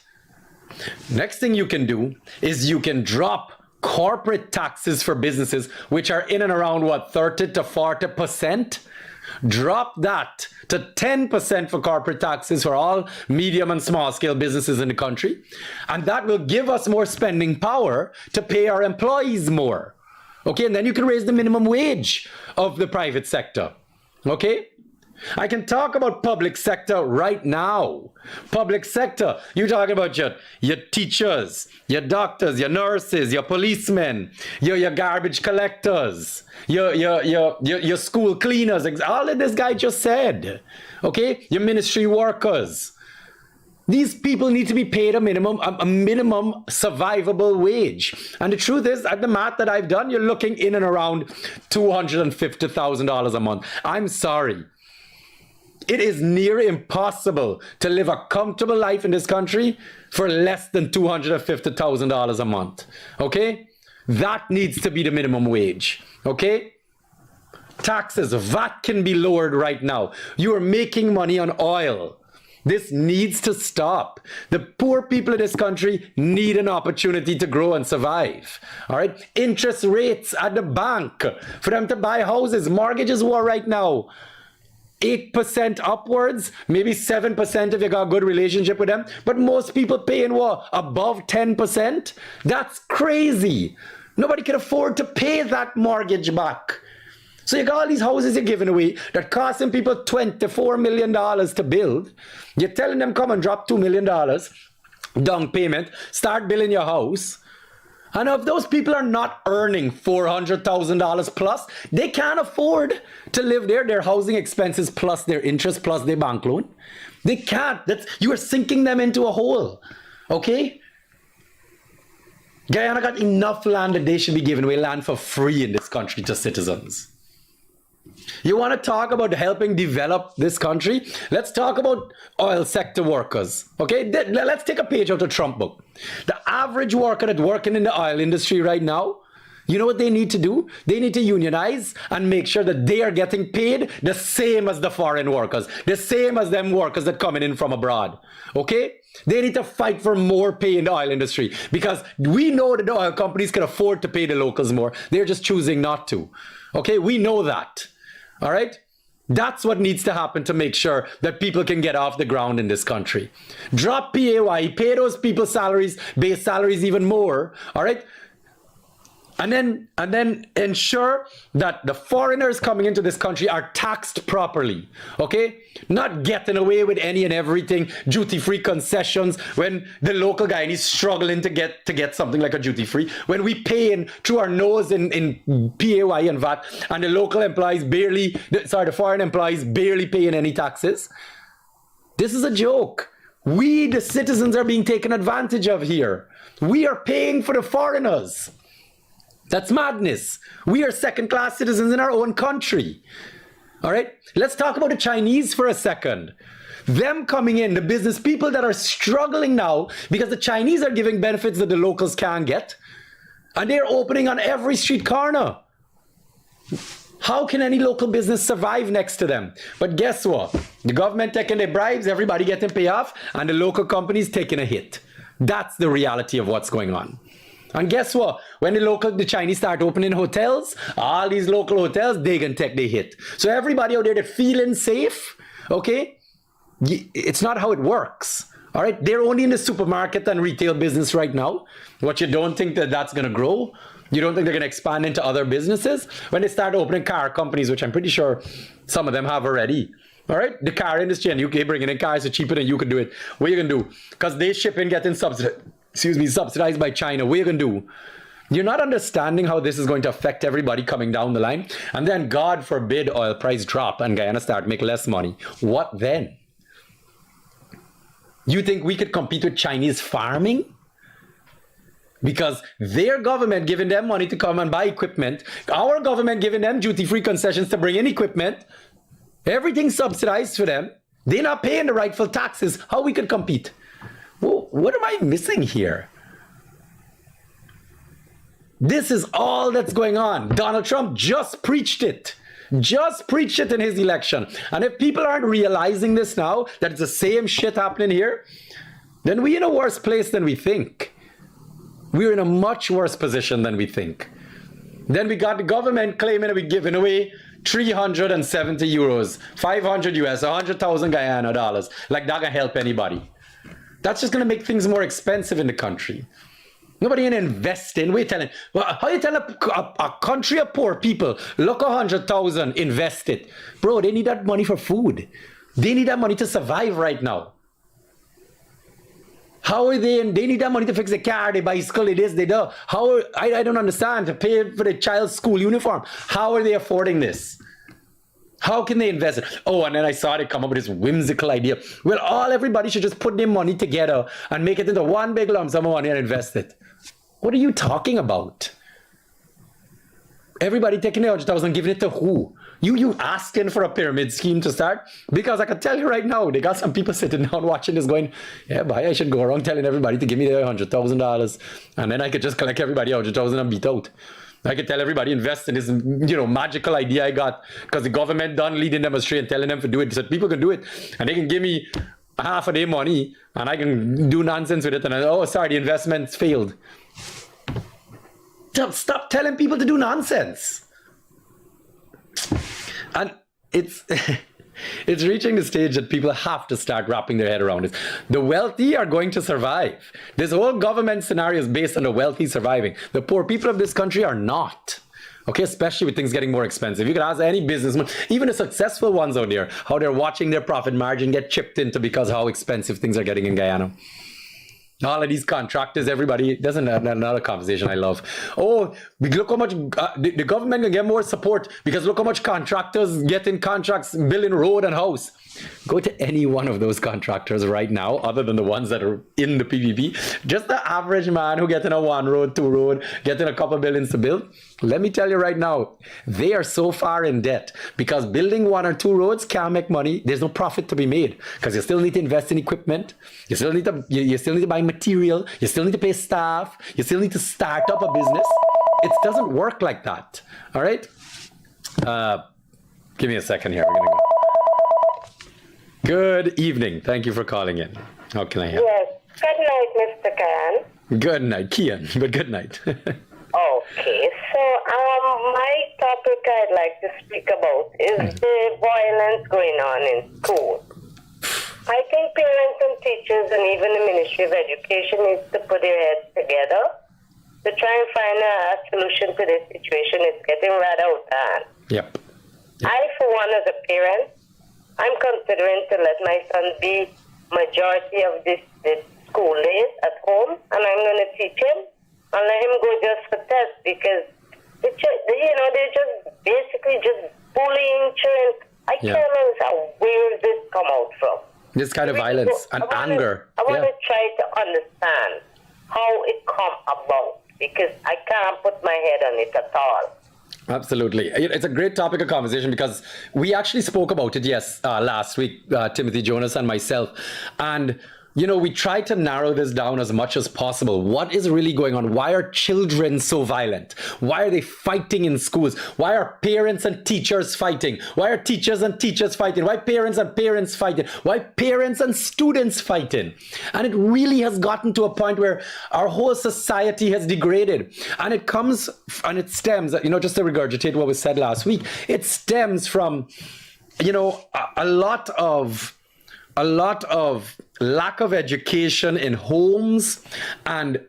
Next thing you can do is you can drop corporate taxes for businesses, which are in and around, what, 30 to 40%? Drop that to 10% for corporate taxes for all medium and small scale businesses in the country. And that will give us more spending power to pay our employees more. Okay, and then you can raise the minimum wage of the private sector. Okay? I can talk about public sector right now. Public sector, you're talking about your teachers, your doctors, your nurses, your policemen, your garbage collectors, your school cleaners, all that this guy just said. Okay? Your ministry workers. These people need to be paid a minimum survivable wage. And the truth is, at the math that I've done, you're looking in and around $250,000 a month. I'm sorry. It is near impossible to live a comfortable life in this country for less than $250,000 a month. Okay? That needs to be the minimum wage. Okay? Taxes, VAT can be lowered right now. You are making money on oil. This needs to stop. The poor people in this country need an opportunity to grow and survive. All right? Interest rates at the bank for them to buy houses. Mortgages were right now 8% upwards, maybe 7% if you got a good relationship with them. But most people paying what? Above 10%? That's crazy. Nobody can afford to pay that mortgage back. So you got all these houses you're giving away that costing people $24 million to build. You're telling them, come and drop $2 million down payment, start building your house. And if those people are not earning $400,000 plus, they can't afford to live there. Their housing expenses plus their interest plus their bank loan. They can't. You are sinking them into a hole. Okay? Guyana got enough land that they should be giving away land for free in this country to citizens. You want to talk about helping develop this country? Let's talk about oil sector workers. Okay, let's take a page out of Trump book. The average worker that's working in the oil industry right now, you know what they need to do? They need to unionize and make sure that they are getting paid the same as the foreign workers, the same as them workers that coming in from abroad. Okay? They need to fight for more pay in the oil industry because we know that the oil companies can afford to pay the locals more. They're just choosing not to. Okay? We know that. All right? That's what needs to happen to make sure that people can get off the ground in this country. Drop PAYE, pay those people salaries, base salaries even more. All right? And then ensure that the foreigners coming into this country are taxed properly, okay? Not getting away with any and everything, duty-free concessions when the local guy is struggling to get something like a duty-free. When we pay in through our nose in PAYE and VAT, and the local employees the foreign employees barely paying any taxes. This is a joke. We, the citizens, are being taken advantage of here. We are paying for the foreigners. That's madness. We are second-class citizens in our own country. All right? Let's talk about the Chinese for a second. Them coming in, the business people that are struggling now because the Chinese are giving benefits that the locals can't get. And they're opening on every street corner. How can any local business survive next to them? But guess what? The government taking their bribes, everybody getting paid off, and the local companies taking a hit. That's the reality of what's going on. And guess what? When the Chinese start opening hotels, all these local hotels, they can take the hit. So everybody out there that feeling safe, okay? It's not how it works. All right? They're only in the supermarket and retail business right now. What, you don't think that that's going to grow? You don't think they're going to expand into other businesses? When they start opening car companies, which I'm pretty sure some of them have already. All right? The car industry in UK bringing in cars are cheaper than you can do it. What are you going to do? Because they ship in getting subsidized by China. What are you going to do? You're not understanding how this is going to affect everybody coming down the line. And then, God forbid, oil price drop and Guyana start make less money. What then? You think we could compete with Chinese farming? Because their government giving them money to come and buy equipment. Our government giving them duty-free concessions to bring in equipment. Everything's subsidized for them. They're not paying the rightful taxes. How we could compete? Well, what am I missing here? This is all that's going on. Donald Trump just preached it. Just preached it in his election. And if people aren't realizing this now, that it's the same shit happening here, then we're in a worse place than we think. We're in a much worse position than we think. Then we got the government claiming that we're giving away 370 euros, 500 US, 100,000 Guyana dollars. Like that can help anybody. That's just going to make things more expensive in the country. Nobody can invest in. We're telling, well, how you tell a country of poor people, look, 100,000, invest it. Bro, they need that money for food. They need that money to survive right now. How are they need that money to fix the car, the bicycle, it is, they do. I don't understand, to pay for the child's school uniform. How are they affording this? How can they invest it? Oh, and then I saw they come up with this whimsical idea. Well, everybody should just put their money together and make it into one big lump sum of money and invest it. What are you talking about? Everybody taking the 100,000 and giving it to who? You asking for a pyramid scheme to start? Because I can tell you right now, they got some people sitting down watching this going, yeah, boy, I should go around telling everybody to give me their $100,000 and then I could just collect everybody 100,000 and beat out. I could tell everybody invest in this, magical idea I got because the government done leading them astray and telling them to do it. So people can do it and they can give me half of their money and I can do nonsense with it. And the investment's failed. Stop telling people to do nonsense. And it's it's reaching the stage that people have to start wrapping their head around it. The wealthy are going to survive. This whole government scenario is based on the wealthy surviving. The poor people of this country are not. Okay, especially with things getting more expensive. You can ask any businessman, even the successful ones out there, how they're watching their profit margin get chipped into because how expensive things are getting in Guyana. All of these contractors, everybody, there's another conversation I love. Oh, look how much the government can get more support because look how much contractors get in contracts building road and house. Go to any one of those contractors right now, other than the ones that are in the PPP. Just the average man who gets in a 1 road, 2 road, getting a couple billions to build. Let me tell you right now, they are so far in debt because building 1 or 2 roads can't make money. There's no profit to be made because you still need to invest in equipment. You still need to buy material. You still need to pay staff. You still need to start up a business. It doesn't work like that. All right. Give me a second here. We're gonna go. Good evening. Thank you for calling in. How can I help? Yes. Good night, Mr. Kian. Good night, Kian, but good night. Okay. So, my topic I'd like to speak about is the violence going on in school. I think parents and teachers and even the Ministry of Education needs to put their heads together to try and find a solution to this situation. It's getting rather out of hand. Yep. I, for one, as a parent, I'm considering to let my son be majority of the school days at home, and I'm going to teach him and let him go just for tests because they're just basically just bullying children. I can't understand where this come out from. This kind of violence and anger. I want to try to understand how it come about because I can't put my head on it at all. Absolutely. It's a great topic of conversation because we actually spoke about it, last week, Timothy, Jonas, and myself. And we try to narrow this down as much as possible. What is really going on? Why are children so violent? Why are they fighting in schools? Why are parents and teachers fighting? Why are teachers and teachers fighting? Why parents and parents fighting? Why parents and students fighting? And it really has gotten to a point where our whole society has degraded. And it comes and it stems, just to regurgitate what was said last week, it stems from, a lot of lack of education in homes and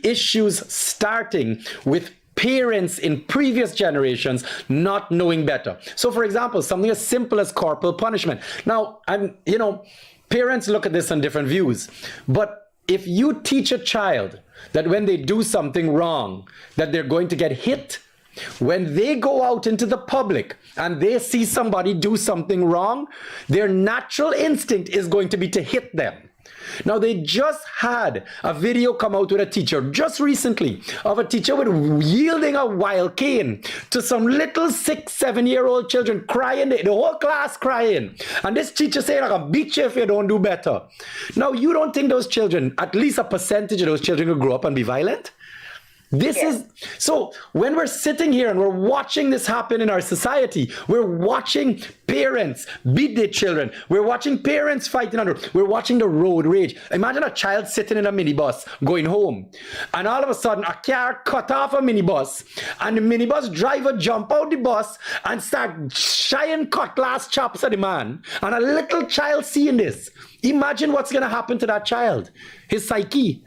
issues starting with parents in previous generations not knowing better. So for example, something as simple as corporal punishment. Now, parents look at this on different views, but if you teach a child that when they do something wrong, that they're going to get hit, when they go out into the public and they see somebody do something wrong, their natural instinct is going to be to hit them. Now, they just had a video come out with a teacher just recently of a teacher yielding a wild cane to some little 6-7-year-old children crying, the whole class crying. And this teacher saying, I can beat you if you don't do better. Now, you don't think those children, at least a percentage of those children will grow up and be violent? So when we're sitting here and we're watching this happen in our society, we're watching parents beat their children. We're watching parents fighting we're watching the road rage. Imagine a child sitting in a minibus going home, and all of a sudden a car cut off a minibus, and the minibus driver jump out the bus and start shying cutlass chops at the man, and a little child seeing this. Imagine what's going to happen to that child, his psyche.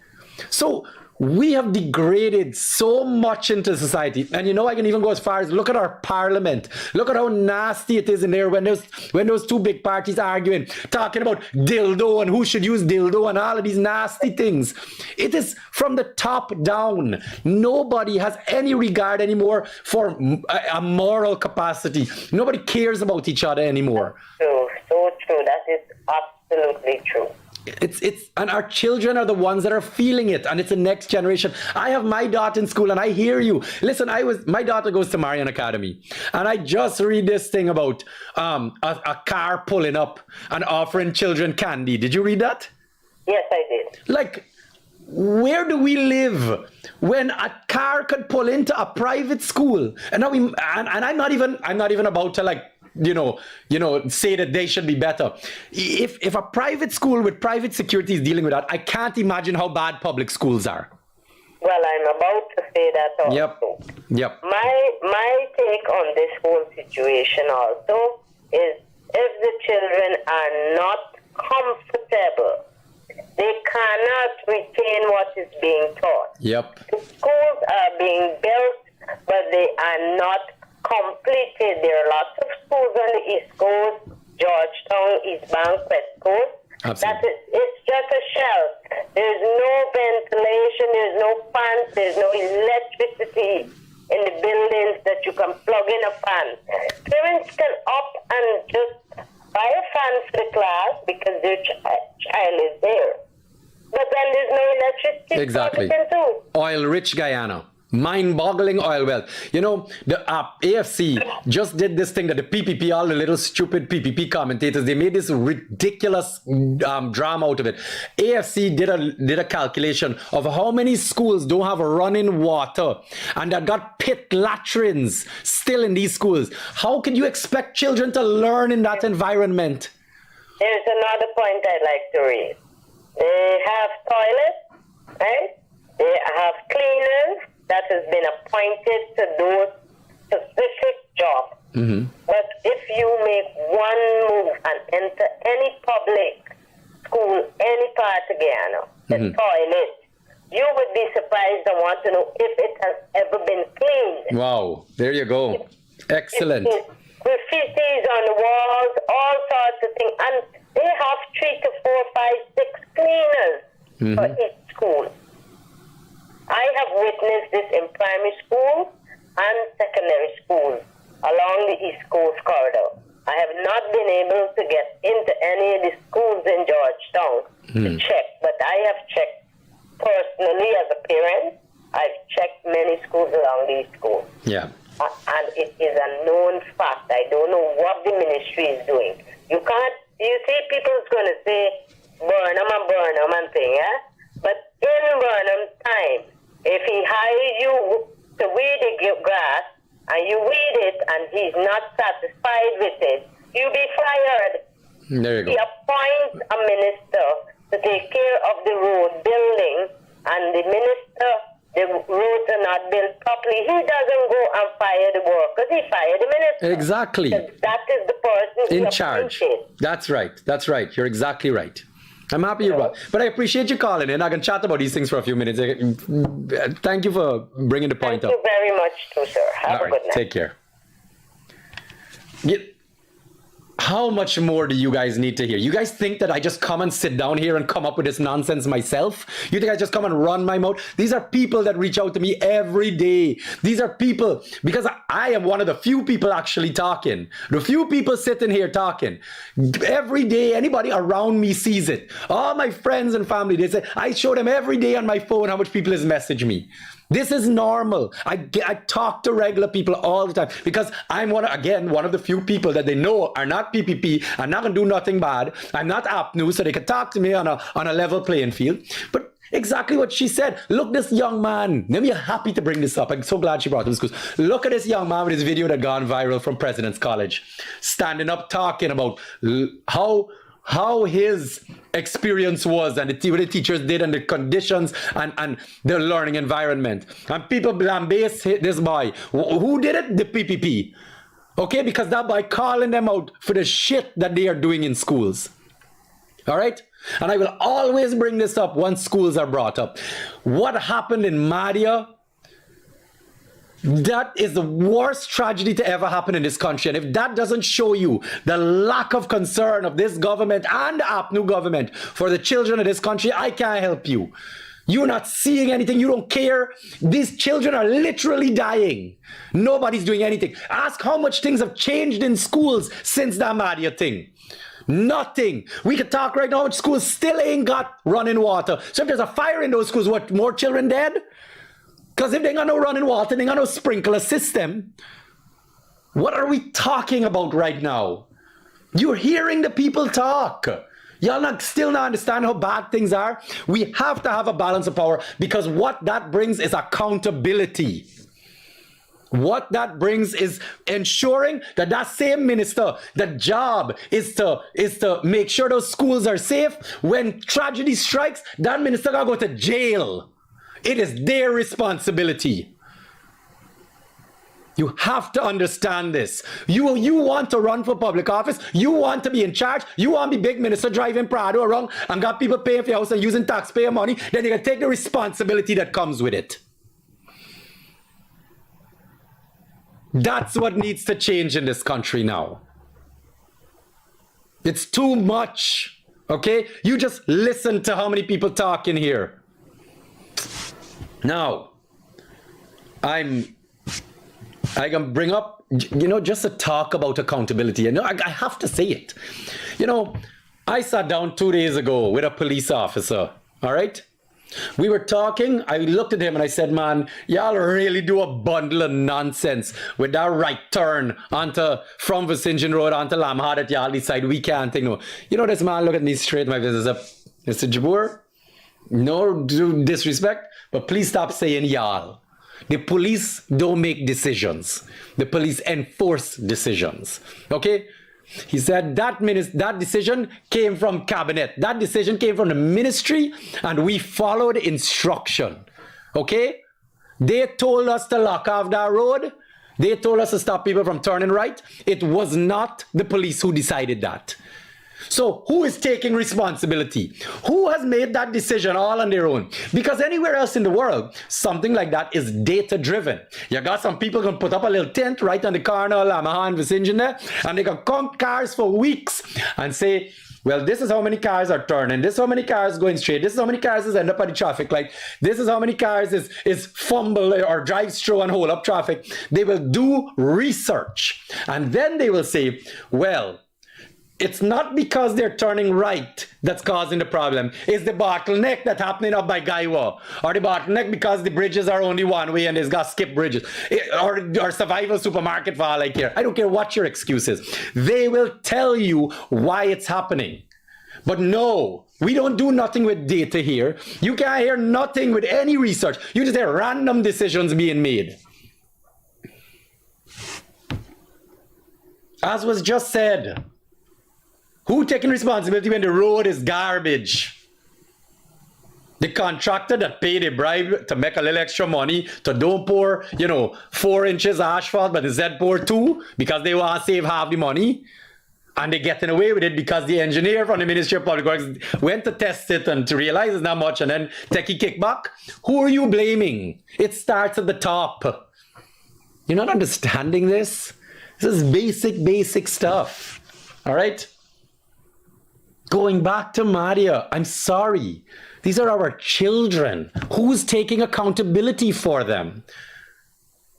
So we have degraded so much into society. And I can even go as far as look at our parliament. Look at how nasty it is in there when those two big parties arguing, talking about dildo and who should use dildo and all of these nasty things. It is from the top down. Nobody has any regard anymore for a moral capacity. Nobody cares about each other anymore. True, so true. That is absolutely true. And our children are the ones that are feeling it, and it's the next generation. I have my daughter in school, and I hear you. Listen, my daughter goes to Marian Academy, and I just read this thing about a car pulling up and offering children candy. Did you read that? Yes, I did. Like, where do we live when a car could pull into a private school? And now I'm not even about to say that they should be better. If a private school with private security is dealing with that, I can't imagine how bad public schools are. Well, I'm about to say that also. Yep. My take on this whole situation also is if the children are not comfortable, they cannot retain what is being taught. Yep. The schools are being built, but they are not completed. There are lots of schools on the East Coast, Georgetown, East Bank, West Coast. Absolutely. It's just a shell. There's no ventilation, there's no fans, there's no electricity in the buildings that you can plug in a fan. Parents can up and just buy a fan for the class because their child is there. But then there's no electricity. Exactly. Oil-rich Guyana. Mind-boggling oil wealth. The AFC just did this thing that the PPP, all the little stupid PPP commentators, they made this ridiculous drama out of it. AFC did a calculation of how many schools don't have running water and that got pit latrines still in these schools. How can you expect children to learn in that environment? There's another point I'd like to raise. They have toilets, right? They have cleaners that has been appointed to those specific jobs. Mm-hmm. But if you make one move and enter any public school, any part of Guyana, the toilet, you would be surprised and want to know if it has ever been cleaned. Wow, there you go. Excellent. Graffitis on the walls, all sorts of things. And they have 3 to 4, 5, 6 cleaners for each school. I have witnessed this in primary school and secondary schools along the East Coast corridor. I have not been able to get into any of the schools in Georgetown to check, but I have checked personally as a parent. I've checked many schools along these schools. Yeah. And it is a known fact. I don't know what the ministry is doing. You see, people's going to say, Burnham and thing, yeah? But in Burnham's time, if he hires you to weed the grass and you weed it and he's not satisfied with it, you be fired. There you go. He appoints a minister to take care of the road building, and the minister, the roads are not built properly. He doesn't go and fire the workers, he fired the minister. Exactly. That is the person In charge. appointed. That's right. That's right. You're exactly right. I'm happy you're right. But I appreciate you calling in. I can chat about these things for a few minutes. Thank you for bringing the point Thank up. you very much too, sir. Have All a right. good night. Take care. How much more do you guys need to hear? You guys think that I just come and sit down here and come up with this nonsense myself? You think I just come and run my mouth? These are people that reach out to me every day. These are people, because I am one of the few people actually talking. The few people sitting here talking. Every day, anybody around me sees it. All my friends and family, they say, I show them every day on my phone how much people has messaged me. This is normal. I talk to regular people all the time because I'm one of the few people that they know are not PPP. I'm not gonna do nothing bad. I'm not app news, so they can talk to me on a level playing field. But exactly what she said. Look, this young man. Let me happy to bring this up. I'm so glad she brought this because look at this young man with his video that gone viral from President's College, standing up talking about how his experience was and what the teachers did and the conditions and the learning environment. And people blambase this boy. Who did it? The PPP. Okay, because that by calling them out for the shit that they are doing in schools. All right? And I will always bring this up once schools are brought up. What happened in Madia? That is the worst tragedy to ever happen in this country. And if that doesn't show you the lack of concern of this government and the APNU government for the children of this country, I can't help you. You're not seeing anything. You don't care. These children are literally dying. Nobody's doing anything. Ask how much things have changed in schools since that Madia thing. Nothing. We could talk right now, but schools still ain't got running water. So if there's a fire in those schools, what, more children dead? Because if they got no running water, they got no sprinkler system. What are we talking about right now? You're hearing the people talk. Y'all still not understand how bad things are? We have to have a balance of power because what that brings is accountability. What that brings is ensuring that that same minister, the job is to make sure those schools are safe. When tragedy strikes, that minister gotta go to jail. It is their responsibility. You have to understand this. You want to run for public office. You want to be in charge. You want to be big minister driving Prado around and got people paying for your house and using taxpayer money. Then you can take the responsibility that comes with it. That's what needs to change in this country now. It's too much. Okay? You just listen to how many people talk in here. Now, I can bring up, just to talk about accountability. I have to say it. I sat down 2 days ago with a police officer, all right? We were talking, I looked at him and I said, man, y'all really do a bundle of nonsense with that right turn from Vicinjon Road onto Lamha that y'all decide we can't think. No. This man look at me straight, my business up. Mr. Jabour, no disrespect, but please stop saying y'all. The police don't make decisions. The police enforce decisions. Okay? He said that decision came from cabinet. That decision came from the ministry and we followed instruction. Okay? They told us to lock off that road. They told us to stop people from turning right. It was not the police who decided that. So who is taking responsibility? Who has made that decision all on their own? Because anywhere else in the world, something like that is data driven. You got some people going to put up a little tent right on the corner of Lamha and Vicinjon there, and they can count cars for weeks and say, well, this is how many cars are turning. This is how many cars going straight. This is how many cars is end up at the traffic light. This is how many cars is fumble or drives through and hold up traffic. They will do research. And then they will say, well, it's not because they're turning right that's causing the problem. It's the bottleneck that's happening up by Gaiwa. Or the bottleneck because the bridges are only one way and there's got skip bridges. Or survival supermarket for all I care. I don't care what your excuse is. They will tell you why it's happening. But no, we don't do nothing with data here. You can't hear nothing with any research. You just hear random decisions being made. As was just said, who taking responsibility when the road is garbage? The contractor that paid a bribe to make a little extra money to don't pour, 4 inches of asphalt, but instead pour 2 because they want to save half the money. And they're getting away with it because the engineer from the Ministry of Public Works went to test it and to realize it's not much and then take a kickback. Who are you blaming? It starts at the top. You're not understanding this? This is basic stuff. All right? Going back to Maria, I'm sorry. These are our children. Who's taking accountability for them?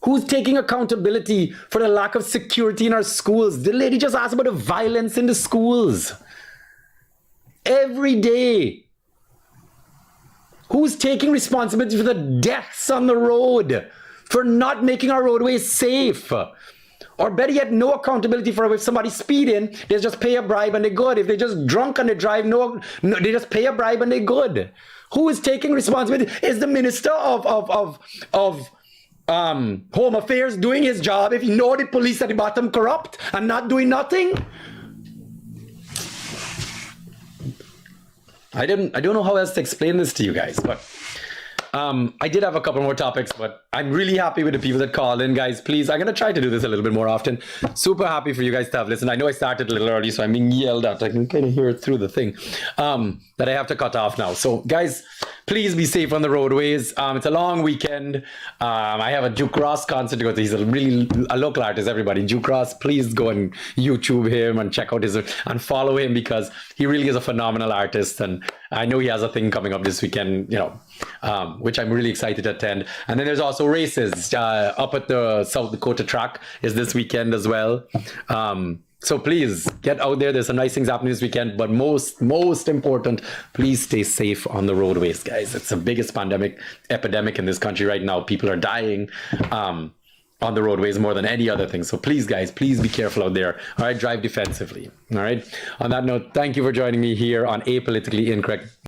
Who's taking accountability for the lack of security in our schools? The lady just asked about the violence in the schools. Every day. Who's taking responsibility for the deaths on the road? For not making our roadways safe? Or better yet, no accountability for if somebody's speeding, they just pay a bribe and they're good. If they're just drunk and they drive, no, they just pay a bribe and they're good. Who is taking responsibility? Is the Minister of Home Affairs doing his job if you know the police at the bottom corrupt and not doing nothing? I don't know how else to explain this to you guys, but I did have a couple more topics, but I'm really happy with the people that called in, guys. Please, I'm going to try to do this a little bit more often. Super happy for you guys to have listened. I know I started a little early, so I'm being yelled at. I can kind of hear it through the thing that I have to cut off now. So, guys, please be safe on the roadways. It's a long weekend. I have a Duke Ross concert to go to. He's a local artist, everybody. Duke Ross, please go and YouTube him and check out his and follow him because he really is a phenomenal artist. And I know he has a thing coming up this weekend, which I'm really excited to attend. And then there's also races up at the South Dakota track is this weekend as well. So please get out there. There's some nice things happening this weekend, but most important, please stay safe on the roadways, guys. It's the biggest epidemic in this country right now. People are dying on the roadways more than any other thing. So please, guys, please be careful out there. All right, drive defensively. All right. On that note, thank you for joining me here on Apolitically Incorrect.